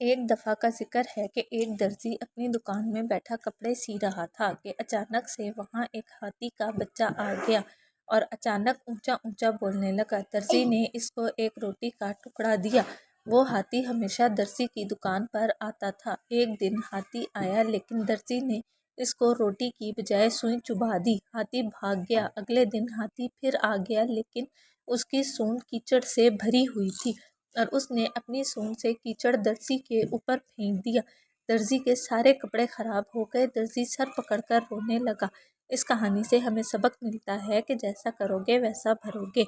एक दफ़ा का जिक्र है कि एक दर्जी अपनी दुकान में बैठा कपड़े सी रहा था कि अचानक से वहाँ एक हाथी का बच्चा आ गया और अचानक ऊंचा ऊंचा बोलने लगा। दर्जी ने इसको एक रोटी का टुकड़ा दिया। वो हाथी हमेशा दर्जी की दुकान पर आता था। एक दिन हाथी आया लेकिन दर्जी ने इसको रोटी की बजाय सुई चुभा दी। हाथी भाग गया। अगले दिन हाथी फिर आ गया लेकिन उसकी सूंड कीचड़ से भरी हुई थी और उसने अपनी सूंड से कीचड़ दर्जी के ऊपर फेंक दिया। दर्जी के सारे कपड़े खराब हो गए। दर्जी सर पकड़कर रोने लगा। इस कहानी से हमें सबक मिलता है कि जैसा करोगे वैसा भरोगे।